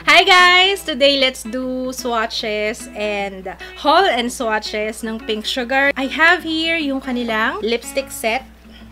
Hi guys! Today, let's do swatches and haul and swatches ng Pink Sugar. I have here yung kanilang lipstick set.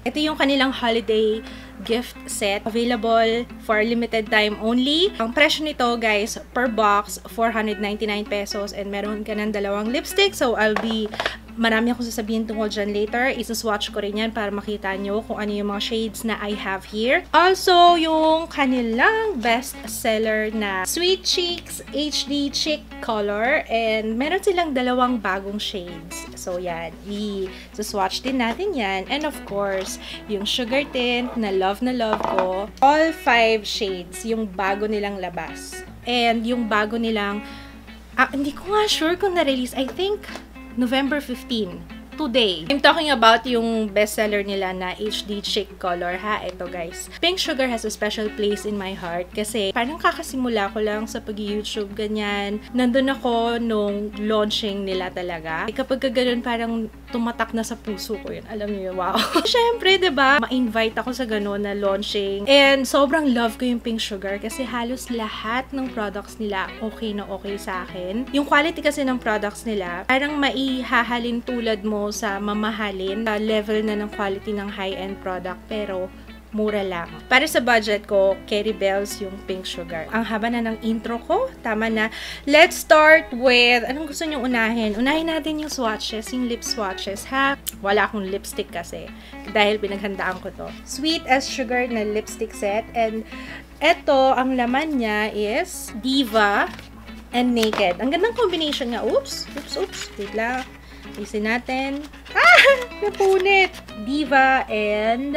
Ito yung kanilang holiday gift set. Available for limited time only. Ang presyo nito guys, per box, 499 pesos and meron ka ng dalawang lipstick. So, marami akong sasabihin tungkol dyan later. Isa-swatch ko rin yan para makita nyo kung ano yung mga shades na I have here. Also, yung kanilang best seller na Sweet Cheeks HD Chick Color. And meron silang dalawang bagong shades. So, yan. I-swatch din natin yan. And of course, yung Sugar Tint na love ko. All 5 shades yung bago nilang labas. And yung bago nilang, hindi ko nga sure kung na-release. I think November 15. Today. I'm talking about yung bestseller nila na HD Chic Color, ha? Ito, guys. Pink Sugar has a special place in my heart kasi parang kakasimula ko lang sa pag-YouTube, ganyan. Nandun ako nung launching nila talaga. Kapag ganun, parang tumatak na sa puso ko yun. Alam niyo, wow. Siyempre, diba? Ma-invite ako sa ganun na launching. And sobrang love ko yung Pink Sugar kasi halos lahat ng products nila okay na okay sa akin. Yung quality kasi ng products nila, parang maihahalin tulad mo sa mamahalin level na ng quality ng high-end product pero mura lang. Para sa budget ko, Carry Bells yung Pink Sugar. Ang haba na ng intro ko. Tama na. Let's start with, anong gusto nyo unahin? Unahin natin yung swatches, yung lip swatches, ha? Wala akong lipstick kasi dahil pinaghandaan ko to. Sweet as Sugar na lipstick set. And eto, ang laman niya is Diva and Naked. Ang gandang combination nga. Oops. Wait lang. Isin natin. Napunit! Diva and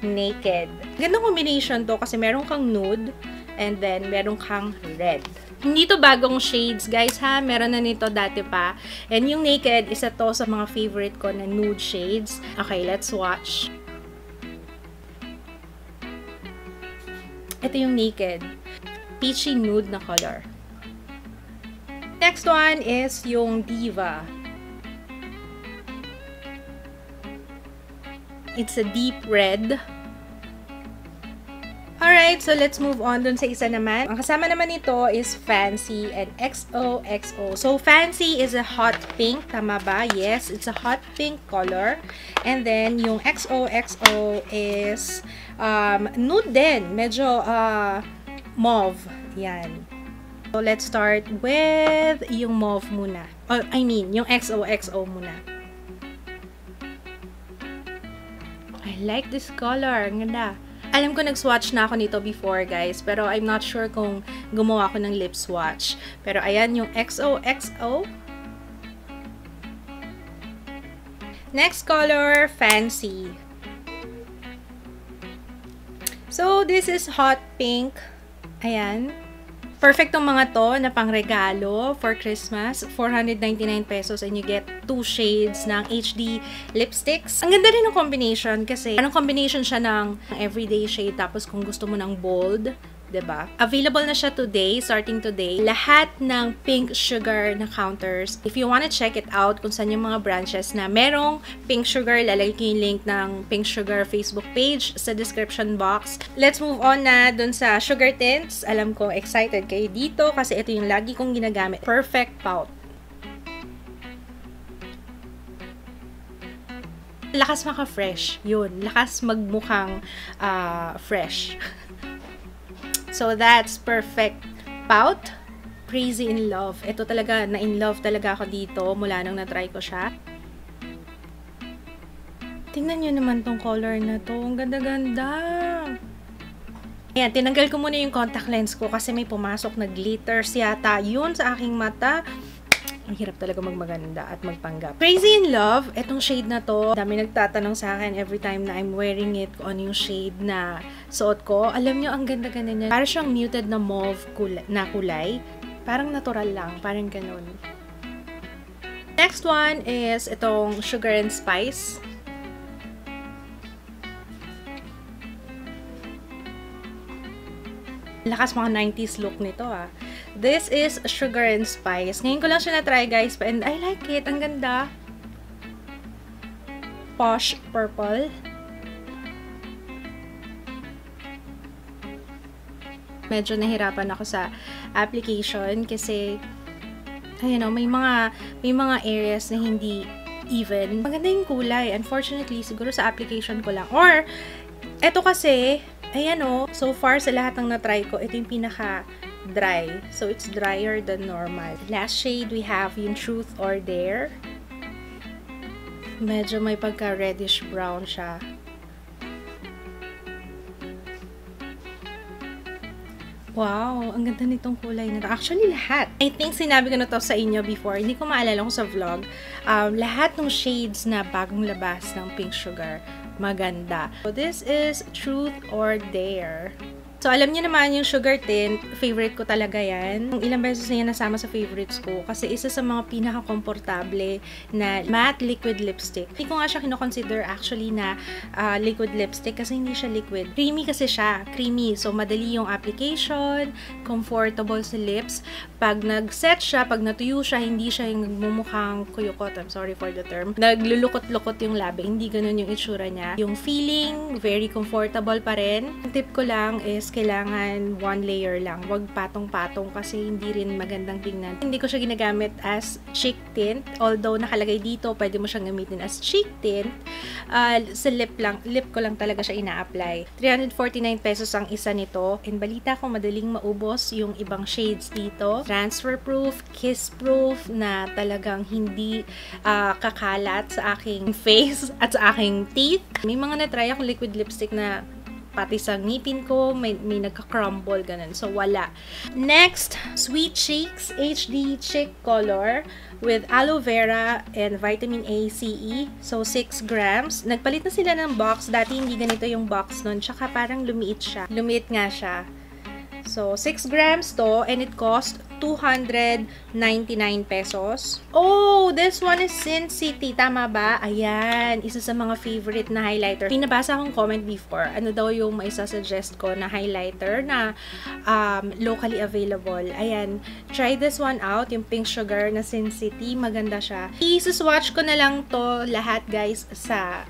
Naked. Gandang combination to kasi meron kang nude and then meron kang red. Hindi to bagong shades, guys, ha? Meron na nito dati pa. And yung Naked, isa to sa mga favorite ko na nude shades. Okay, let's watch. Ito yung Naked. Peachy nude na color. Next one is yung Diva. It's a deep red. Alright, so let's move on dun sa isa naman. Ang kasama naman nito is Fancy and XOXO. So, Fancy is a hot pink. Tama ba? Yes, it's a hot pink color. And then, yung XOXO is nude din. Medyo mauve. Yan. So, let's start with yung mauve muna. Yung XOXO muna. I like this color. Ang ganda. Alam ko nag-swatch na ako nito before, guys. Pero I'm not sure kung gumawa ako ng lip swatch. Pero ayan yung XOXO. Next color, Fancy. So, this is hot pink. Ayan. Perfect tong mga to na pangregalo for Christmas. 499 pesos and you get 2 shades ng HD lipsticks. Ang ganda rin ng combination kasi anong combination siya ng everyday shade tapos kung gusto mo ng bold, diba? Available na siya today, starting today. Lahat ng Pink Sugar na counters. If you wanna check it out kung saan yung mga branches na merong Pink Sugar, lalagay ko yung link ng Pink Sugar Facebook page sa description box. Let's move on na dun sa Sugar Tints. Alam ko, excited kayo dito kasi ito yung lagi kong ginagamit. Perfect Pout. Lakas maka-fresh. Yun. Lakas magmukhang fresh. So, that's Perfect Pout. Crazy in Love. Ito talaga, na-in love talaga ako dito mula nung na-try ko siya. Tingnan nyo naman tong color na to. Ang ganda-ganda. Ayan, tinanggal ko muna yung contact lens ko kasi may pumasok na glitters yata yun sa aking mata. Ang hirap talaga magmaganda at magpanggap. Crazy in Love, etong shade na to, dami nagtatanong sa akin every time na I'm wearing it kung ano yung shade na suot ko. Alam nyo, ang ganda-ganda niya. Parang siyang muted na mauve na kulay. Parang natural lang, parang ganun. Next one is itong Sugar and Spice. Lakas mga 90s look nito, ah. This is Sugar and Spice. Ngayon ko lang siya na-try, guys. And I like it. Ang ganda. Posh Purple. Medyo nahirapan ako sa application kasi ayan o, may mga areas na hindi even. Maganda yung kulay. Unfortunately, siguro sa application ko lang. Or, eto kasi, ayan o, so far sa lahat ng na-try ko, ito yung pinaka-dry. So, it's drier than normal. Last shade, we have yung Truth or Dare. Medyo may pagka-reddish brown siya. Wow, ang ganda nitong kulay na to. Actually, lahat. I think sinabi ko na to sa inyo before. Hindi ko maalala kung sa vlog. Lahat ng shades na bagong labas ng Pink Sugar, maganda. So, this is Truth or Dare. So, alam niyo naman yung sugar tint, favorite ko talaga yan. Ilang beses na yan nasama sa favorites ko kasi isa sa mga pinaka-komportable na matte liquid lipstick. Hindi ko nga siya kinoconsider actually na liquid lipstick kasi hindi siya liquid. Creamy kasi siya. Creamy. So, madali yung application, comfortable sa lips. Pag nag-set siya, pag natuyo siya, hindi siya yung nagmumukhang kuyukot. I'm sorry for the term. Naglulukot-lukot yung labi. Hindi ganun yung itsura niya. Yung feeling, very comfortable pa rin. Ang tip ko lang is kailangan one layer lang. Huwag patong-patong kasi hindi rin magandang tingnan. Hindi ko siya ginagamit as cheek tint. Although nakalagay dito, pwede mo siyang gamitin as cheek tint. Sa lip ko lang talaga siya ina-apply. 349 pesos ang isa nito. And balita ko madaling maubos yung ibang shades dito. Transfer proof, kiss proof na talagang hindi kakalat sa aking face at sa aking teeth. May mga na-try akong liquid lipstick na pati sa ngipin ko, may nagka-crumble, ganun. So, wala. Next, Sweet Cheeks HD Cheek Color with aloe vera and vitamin A, CE. So, 6 grams. Nagpalit na sila ng box. Dati hindi ganito yung box nun. Tsaka parang lumiit siya. Lumiit nga siya. So, 6 grams to and it cost 299 pesos. Oh, this one is Sin City. Tama ba? Ayan. Isa sa mga favorite na highlighter. Pinabasa akong comment before. Ano daw yung maisa-suggest ko na highlighter na locally available. Ayan. Try this one out. Yung Pink Sugar na Sin City. Maganda siya. I-swatch ko na lang to lahat guys sa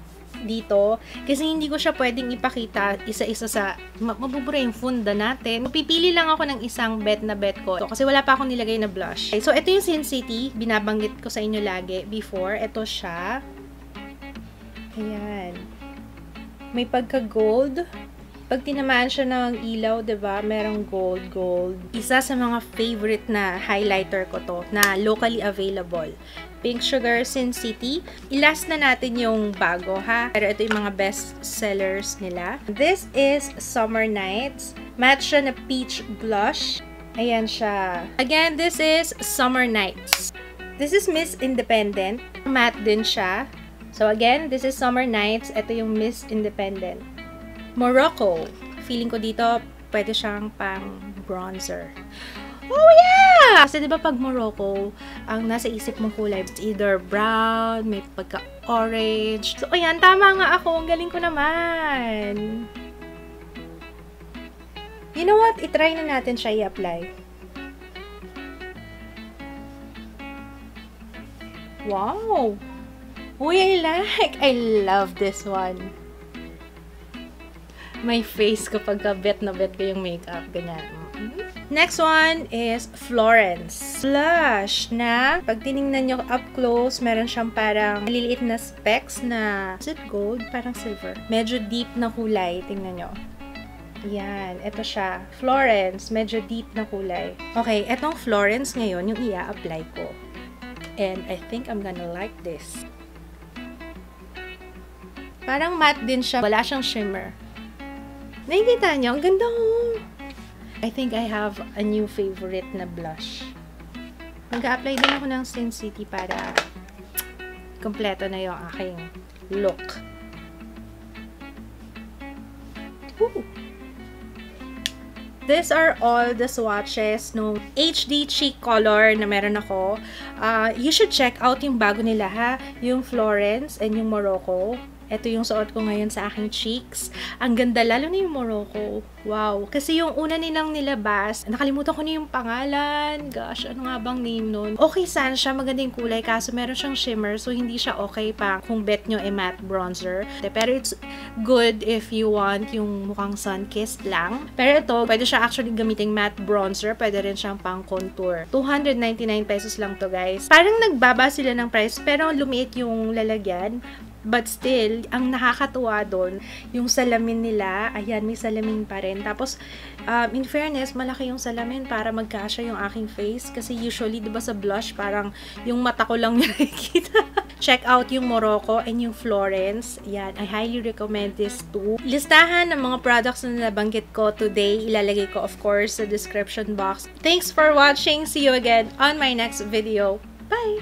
dito kasi hindi ko siya pwedeng ipakita isa-isa sa mabubura yung funda natin. Pipili lang ako ng isang bet na bet ko kasi wala pa akong nilagay na blush. Okay, so ito yung Sin City, binabanggit ko sa inyo lagi before. Ito siya. Ayan. May pagka-gold. Pag tinamaan siya ng ilaw, 'di ba? Merong gold. Isa sa mga favorite na highlighter ko to na locally available. Pink Sugar Sin City. I-last na natin yung bago, ha? Pero ito yung mga best sellers nila. This is Summer Nights. Matte siya na peach blush. Ayan siya. Again, this is Summer Nights. This is Miss Independent. Matte din siya. So again, this is Summer Nights. Ito yung Miss Independent. Morocco. Feeling ko dito, pwede siyang pang bronzer. Oh, yeah! Kasi diba pag Morocco, ang nasa isip mong kulay, it's either brown, may pagka-orange. So, ayan, tama nga ako. Ang galing ko naman. You know what? I-try na natin siya i-apply. Wow! Uy, I love this one. My face kapag bet na bet ko yung makeup. Ganyan. Next one is Florence. Blush na, pag tinignan nyo up close, meron siyang parang maliliit na specks na, is it gold? Parang silver. Medyo deep na kulay. Tingnan nyo. Yan. Ito siya. Florence. Medyo deep na kulay. Okay. Etong Florence ngayon, yung i-apply ko. And I think I'm gonna like this. Parang matte din siya. Wala siyang shimmer. Nakikita nyo? Ang ganda oh! I think I have a new favorite na blush. Mag-a-apply din ako ng Sin City para kompleto na yung aking look. Ooh. These are all the swatches no HD Cheek Color na meron ako. You should check out yung bago nila ha. Yung Florence and yung Morocco. Ito yung suot ko ngayon sa aking cheeks. Ang ganda, lalo na yung Morocco. Wow. Kasi yung una nilang nilabas, nakalimutan ko na yung pangalan. Gosh, ano nga bang name nun? Okay sana siya, maganda yung kulay, kaso meron siyang shimmer, so hindi siya okay pa kung bet nyo matte bronzer. Pero it's good if you want yung mukhang sun-kissed lang. Pero ito, pwede siya actually gamiting matte bronzer, pwede rin siyang pang contour. 299 pesos lang to, guys. Parang nagbaba sila ng price, pero lumiit yung lalagyan. But still, ang nakakatuwa doon, yung salamin nila, ayan, may salamin pa rin. Tapos, in fairness, malaki yung salamin para magkasya yung aking face. Kasi usually, diba sa blush, parang yung mata ko lang yung nakikita. Check out yung Morocco and yung Florence. Ayan, I highly recommend this too. Listahan ng mga products na nabanggit ko today, ilalagay ko of course sa description box. Thanks for watching. See you again on my next video. Bye!